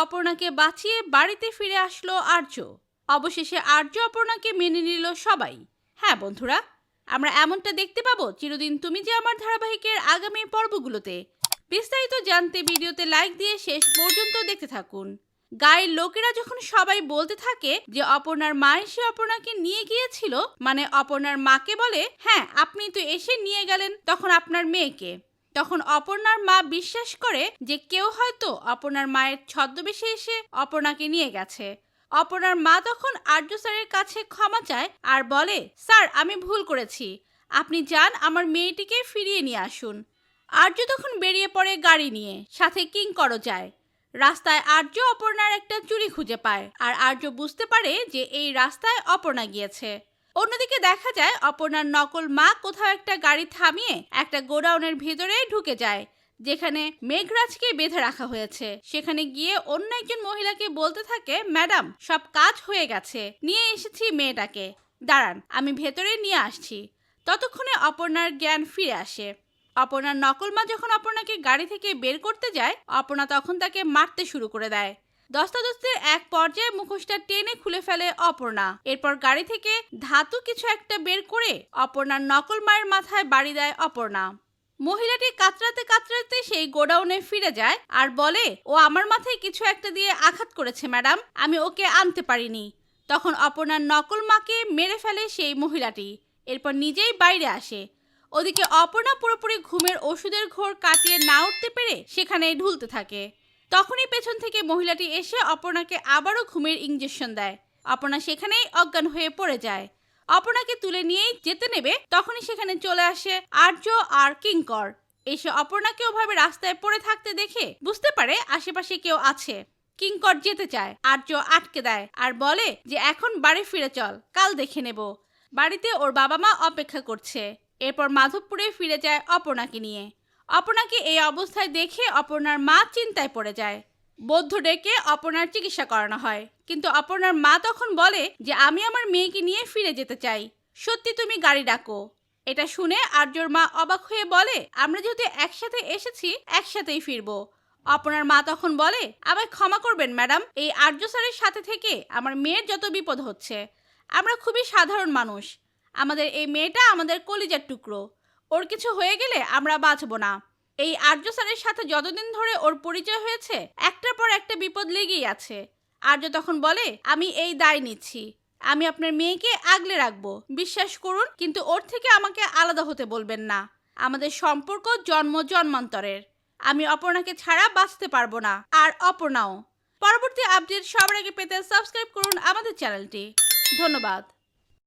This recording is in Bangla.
অপর্ণাকে বাঁচিয়ে বাড়িতে ফিরে আসলো আর্য। অবশেষে আর্য অপর্ণাকে মেনে নিল সবাই। হ্যাঁ বন্ধুরা, আমরা এমনটা দেখতে পাবো চিরদিন তুমি যে আমার ধারাবাহিকের আগামী পর্বগুলোতে। বিস্তারিত জানতে ভিডিওতে লাইক দিয়ে শেষ পর্যন্ত দেখতে থাকুন। গায়ের লোকেরা যখন সবাই বলতে থাকে যে অপর্ণার মা এসে অপর্ণাকে নিয়ে গিয়েছিল, মানে অপর্ণার মাকে বলে, হ্যাঁ আপনি তো এসে নিয়ে গেলেন তখন আপনার মেয়েকে, তখন অপর্ণার মা বিশ্বাস করে যে কেউ হয়তো অপর্ণার মায়ের ছদ্মবেশে এসে অপর্ণাকে নিয়ে গেছে। অপর্ণার মা তখন আর্য স্যারের কাছে ক্ষমা চায় আর বলে, স্যার আমি ভুল করেছি, আপনি যান আমার মেয়েটিকে ফিরিয়ে নিয়ে আসুন। আর্য তখন বেরিয়ে পড়ে গাড়ি নিয়ে, সাথে কিঙ্করও যায়। রাস্তায় আর্য অপর্ণার একটা চুড়ি খুঁজে পায় আর আর্য বুঝতে পারে যে এই রাস্তায় অপর্ণা গিয়েছে। অন্যদিকে দেখা যায় অপর্ণার নকল মা কোথাও একটা গাড়ি থামিয়ে একটা গোডাউনের ভেতরে ঢুকে যায়, যেখানে মেঘরাজকে বেঁধে রাখা হয়েছে। সেখানে গিয়ে অন্য একজন মহিলাকে বলতে থাকে, ম্যাডাম সব কাজ হয়ে গেছে, নিয়ে এসেছি মেয়েটাকে, দাঁড়ান আমি ভেতরে নিয়ে আসছি। ততক্ষণে অপর্ণার জ্ঞান ফিরে আসে। অপর্ণার নকল মা যখন অপর্ণাকে গাড়ি থেকে বের করতে যায়, অপর্ণা তখন তাকে মারতে শুরু করে দেয়। দস্তাদস্তির এক পর্যায়ে মুখোশটা টেনে খুলে ফেলে অপর্ণা। এরপর গাড়ি থেকে ধাতু কিছু একটা বের করে অপর্ণার নকল মায়ের মাথায় বাড়ি দেয় অপর্ণা। মহিলাটি কাতরাতে কাতরাতে সেই গোডাউনে ফিরে যায় আর বলে, ও আমার মাথায় কিছু একটা দিয়ে আঘাত করেছে ম্যাডাম, আমি ওকে আনতে পারিনি। তখন অপর্ণার নকল মাকে মেরে ফেলে সেই মহিলাটি, এরপর নিজেই বাইরে আসে। ওদিকে অপর্ণা পুরোপুরি ঘুমের ওষুধের ঘোর কাটিয়ে না উঠতে পেরে সেখানেই ঢুলতে থাকে। তখনই পেছন থেকে মহিলাটি এসে অপর্ণাকে আবারও ঘুমের ইঞ্জেকশন দেয়। অপর্ণা সেখানেই অজ্ঞান হয়ে পড়ে যায়। অপর্ণাকে তুলে নিয়েই যেতে নেবে, তখনই সেখানে চলে আসে আর্য আর কিঙ্কর। এসে অপর্ণাকে ওভাবে রাস্তায় পড়ে থাকতে দেখে বুঝতে পারে আশেপাশে কেউ আছে। কিঙ্কর যেতে চায়, আর্য আটকে দেয় আর বলে যে এখন বাড়ি ফিরে চল, কাল দেখে নেব। বাড়িতে ওর বাবা মা অপেক্ষা করছে। এরপর মাধবপুরে ফিরে যায় অপর্ণাকে নিয়ে। অপর্ণাকে এই অবস্থায় দেখে অপর্ণার মা চিন্তায় পড়ে যায়। বৌদ্ধ ডেকে অপর্ণার চিকিৎসা করানো হয়, কিন্তু অপর্ণার মা তখন বলে যে আমি আমার মেয়েকে নিয়ে ফিরে যেতে চাই, সত্যি তুমি গাড়ি ডাকো। এটা শুনে আর্যর মা অবাক হয়ে বলে, আমরা যেহেতু একসাথে এসেছি একসাথেই ফিরবো। অপর্ণার মা তখন বলে, আমায় ক্ষমা করবেন ম্যাডাম, এই আর্য স্যারের সাথে থেকে আমার মেয়ের যত বিপদ হচ্ছে। আমরা খুবই সাধারণ মানুষ, আমাদের এই মেয়েটা আমাদের কলিজার টুকরো, ওর কিছু হয়ে গেলে আমরা বাঁচবো না। এই আর্য স্যারের সাথে যতদিন ধরে ওর পরিচয় হয়েছে একটার পর একটা বিপদ লেগেই আছে। আর্য তখন বলে, আমি এই দায় নিচ্ছি, আমি আপনার মেয়েকে আগলে রাখবো, বিশ্বাস করুন, কিন্তু ওর থেকে আমাকে আলাদা হতে বলবেন না। আমাদের সম্পর্ক জন্ম জন্মান্তরের, আমি অপর্ণাকে ছাড়া বাঁচতে পারবো না, আর অপর্ণাও। পরবর্তী আপডেট সবার আগে পেতে সাবস্ক্রাইব করুন আমাদের চ্যানেলটি। ধন্যবাদ।